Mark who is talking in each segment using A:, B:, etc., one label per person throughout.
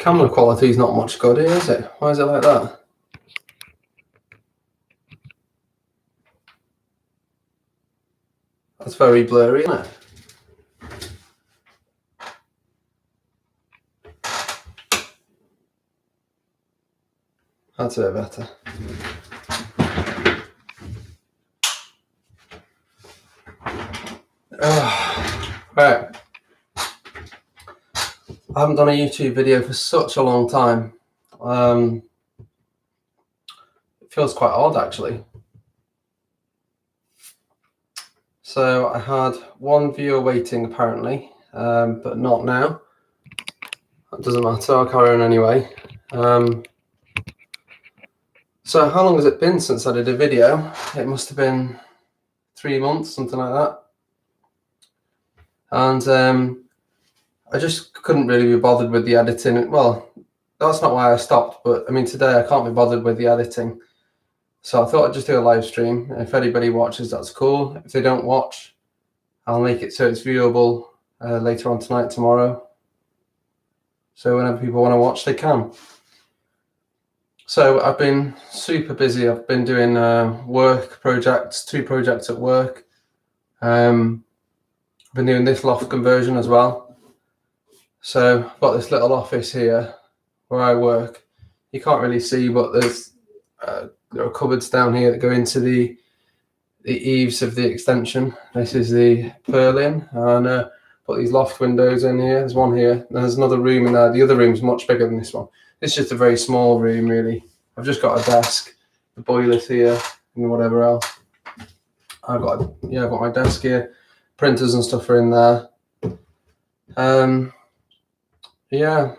A: Camera quality is not much good here, is it? Why is it like that? That's very blurry, isn't it? That's a bit better. Right. I haven't done a YouTube video for such a long time. It feels quite odd, actually. So I had one viewer waiting, apparently, but not now. That doesn't matter, I'll carry on anyway. So how long has it been since I did a video? It must have been 3 months, something like that. And I just couldn't really be bothered with the editing. Well, that's not why I stopped, but I mean, today I can't be bothered with the editing. So I thought I'd just do a live stream. If anybody watches, that's cool. If they don't watch, I'll make it so it's viewable later on tonight, tomorrow. So whenever people want to watch, they can. So I've been super busy. I've been doing work projects, 2 projects at work. I've been doing this loft conversion as well. So I've got this little office here where I work. You can't really see, but there are cupboards down here that go into the eaves of the extension. This is the purlin, and put these loft windows in here. There's one here, and there's another room in there. The other room's much bigger than this one. It's just a very small room, really. I've just got a desk, the boiler's here, and whatever else. I've got my desk here. Printers and stuff are in there. Yeah.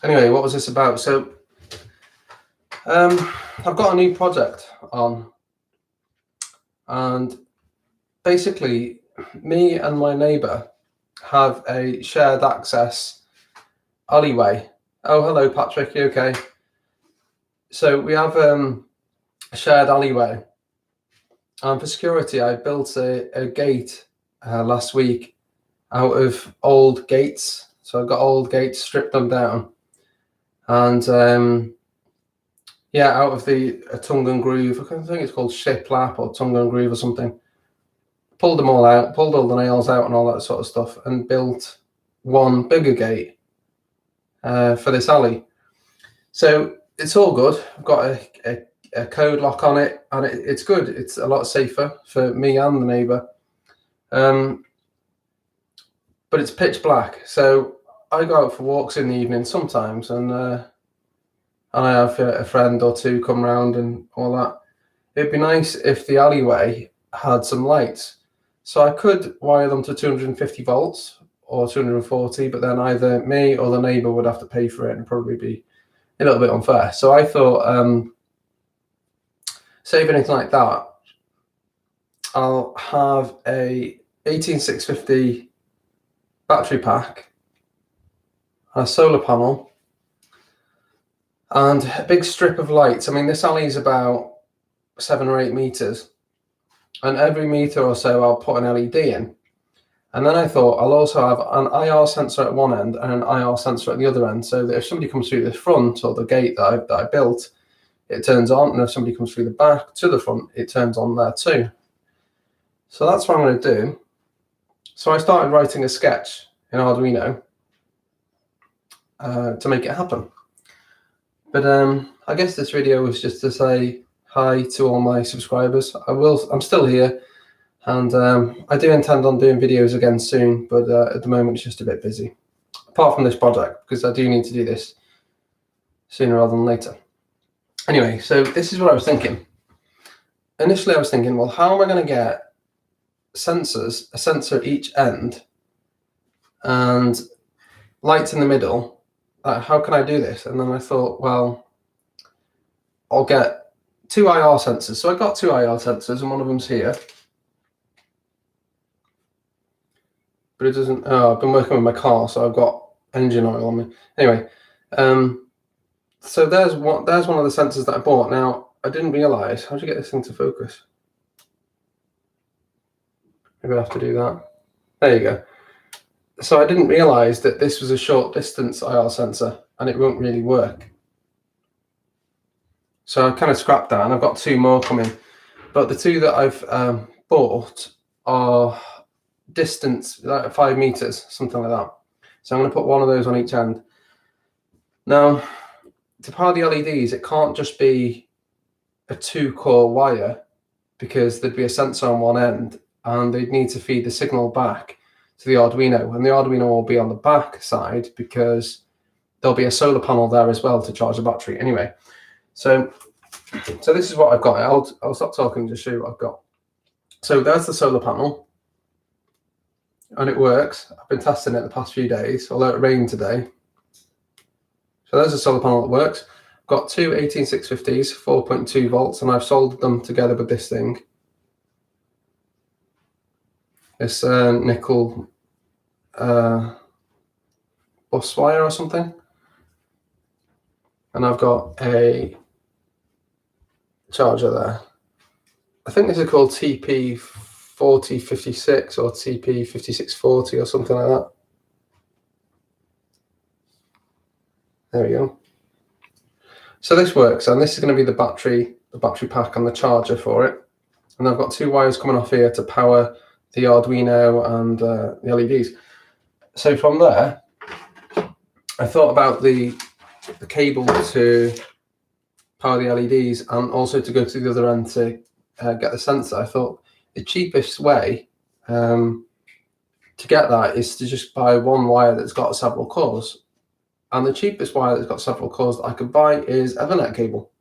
A: Anyway, what was this about? So, I've got a new project on, and basically, me and my neighbour have a shared access alleyway. Oh, hello, Patrick. You okay? So we have a shared alleyway, and for security, I built a gate last week out of old gates. So I've got old gates, stripped them down, and yeah, out of the tongue and groove. I think it's called shiplap or tongue and groove or something. Pulled them all out, pulled all the nails out and all that sort of stuff, and built one bigger gate for this alley. So it's all good. I've got a code lock on it, and it's good. It's a lot safer for me and the neighbour. But it's pitch black, so I go out for walks in the evening sometimes, and I have a friend or two come round and all that. It'd be nice if the alleyway had some lights, so I could wire them to 250 volts or 240, but then either me or the neighbour would have to pay for it, and probably be a little bit unfair. So I thought, save anything like that, I'll have a 18650 battery pack, a solar panel, and a big strip of lights. I mean, this alley is about 7 or 8 meters, and every meter or so I'll put an LED in. And then I thought I'll also have an IR sensor at one end and an IR sensor at the other end, so that if somebody comes through the front or the gate that I built, it turns on, and if somebody comes through the back to the front, it turns on there too. So that's what I'm going to do. So I started writing a sketch in Arduino to make it happen. But I guess this video was just to say hi to all my subscribers. I'm still here, and I do intend on doing videos again soon, but at the moment it's just a bit busy. Apart from this project, because I do need to do this sooner rather than later. Anyway, so this is what I was thinking. Initially I was thinking, well, how am I going to get sensors, a sensor at each end, and lights in the middle? How can I do this? And then I thought, well, I'll get 2 IR sensors. So I got 2 IR sensors, and one of them's here. But it doesn't. Oh, I've been working with my car, so I've got engine oil on me. Anyway, so there's one of the sensors that I bought. Now, I didn't realise. How do you get this thing to focus? Maybe I have to do that. There you go. So I didn't realize that this was a short distance IR sensor and it won't really work. So I kind of scrapped that, and I've got 2 more coming. But the 2 that I've bought are distance, like 5 meters, something like that. So I'm going to put one of those on each end. Now, to power the LEDs, it can't just be a 2-core wire, because there'd be a sensor on one end and they'd need to feed the signal back to the Arduino, and the Arduino will be on the back side because there'll be a solar panel there as well to charge the battery. Anyway, so this is what I've got. I'll stop talking and just show you what I've got. So there's the solar panel, and it works. I've been testing it the past few days, although it rained today. So there's a solar panel that works. I've got 2 18650s, 4.2 volts, and I've soldered them together with this thing. This nickel bus wire or something. And I've got a charger there. I think this is called TP4056 or TP5640 or something like that. There we go. So this works, and this is going to be the battery pack and the charger for it. And I've got 2 wires coming off here to power the Arduino and the LEDs. So from there, I thought about the cable to power the LEDs and also to go to the other end to get the sensor. I thought the cheapest way to get that is to just buy one wire that's got several cores. And the cheapest wire that's got several cores that I could buy is Ethernet cable.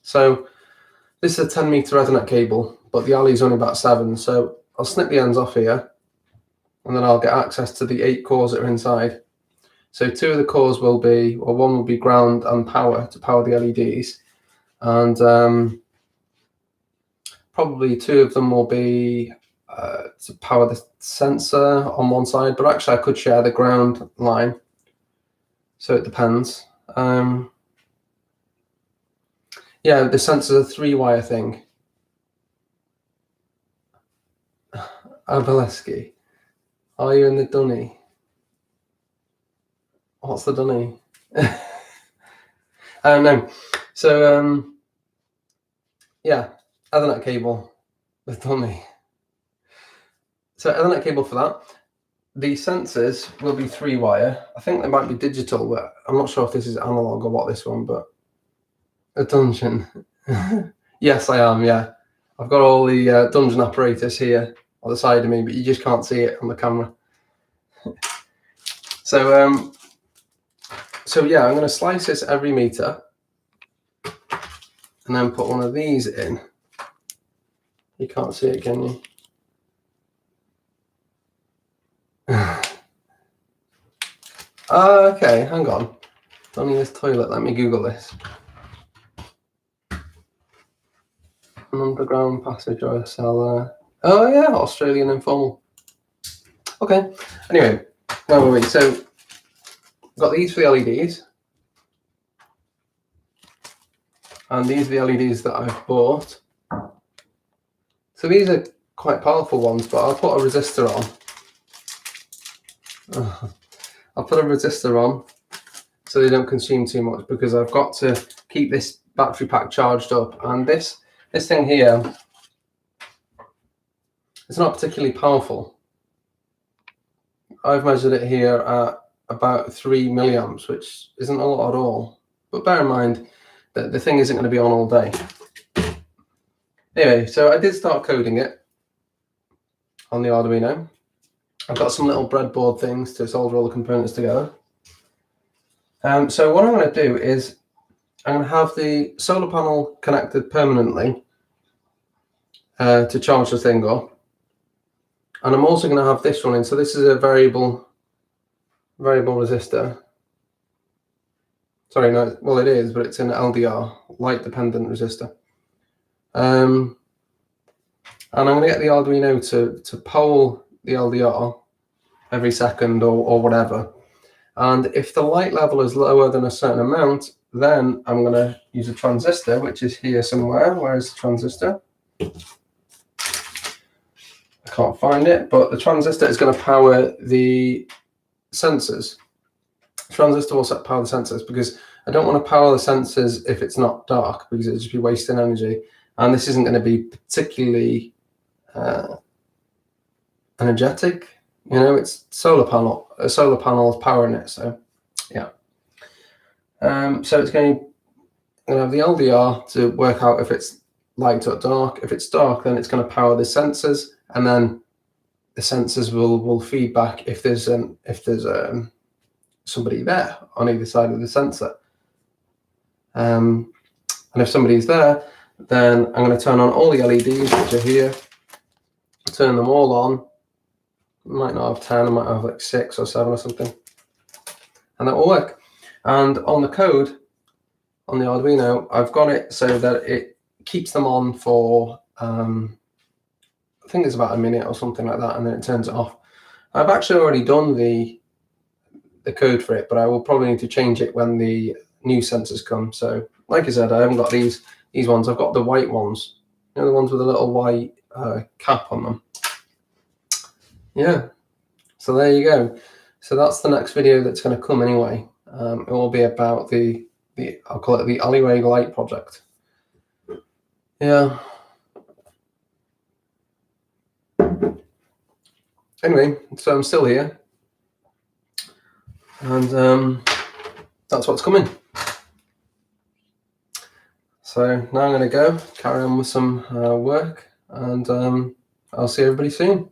A: So this is a 10-meter Ethernet cable, but the alley is only about 7. So I'll snip the ends off here, and then I'll get access to the 8 cores that are inside. So 2 of the cores will be, or one will be ground and power to power the LEDs, and probably 2 of them will be to power the sensor on one side, but actually I could share the ground line. So it depends. Yeah, the sensor's a 3-wire thing. Abeleski, are you in the dunny? What's the dunny? No. So yeah, Ethernet cable, the dunny. So Ethernet cable for that. The sensors will be 3-wire. I think they might be digital, but I'm not sure if this is analog or what this one, but a dungeon. Yes, I am, yeah. I've got all the dungeon apparatus here on the side of me, but you just can't see it on the camera. So yeah, I'm going to slice this every meter and then put one of these in. You can't see it, can you? Okay, hang on. Don't need this toilet. Let me Google this. An underground passage or a cellar. Oh yeah, Australian informal. Okay. Anyway, where were we? So got these for the LEDs, and these are the LEDs that I've bought. So these are quite powerful ones, but I'll put a resistor on. I'll put a resistor on so they don't consume too much, because I've got to keep this battery pack charged up. And this thing here, it's not particularly powerful. I've measured it here at about 3 milliamps, which isn't a lot at all. But bear in mind that the thing isn't going to be on all day. Anyway, so I did start coding it on the Arduino. I've got some little breadboard things to solder all the components together. So what I'm going to do is I'm going to have the solar panel connected permanently to charge the thing up. And I'm also going to have this running. So this is a variable resistor. Sorry, no, well it is, but it's an LDR, light dependent resistor. And I'm going to get the Arduino to poll the LDR every second or whatever. And if the light level is lower than a certain amount, then I'm going to use a transistor, which is here somewhere. Where is the transistor? I can't find it, but the transistor is going to power the sensors. The transistor will power the sensors because I don't want to power the sensors if it's not dark, because it'll just be wasting energy. And this isn't going to be particularly energetic. You know, it's solar panel. A solar panel is powering it. So yeah. So it's going to have the LDR to work out if it's light or dark. If it's dark, then it's going to power the sensors, and then the sensors will feed back if there's somebody there on either side of the sensor. And if somebody's there, then I'm going to turn on all the LEDs which are here, turn them all on. I might not have 10, I might have like 6 or 7 or something, and that will work. And on the code on the Arduino, I've got it so that it keeps them on for I think it's about a minute or something like that, and then it turns it off. I've actually already done the code for it, but I will probably need to change it when the new sensors come. So like I said, I haven't got these ones. I've got the white ones, you know, the ones with a little white cap on them. Yeah, so there you go. So that's the next video that's going to come anyway. It will be about the I'll call it the alleyway light project. Yeah. Anyway, so I'm still here, and that's what's coming. So now I'm going to go carry on with some work, and I'll see everybody soon.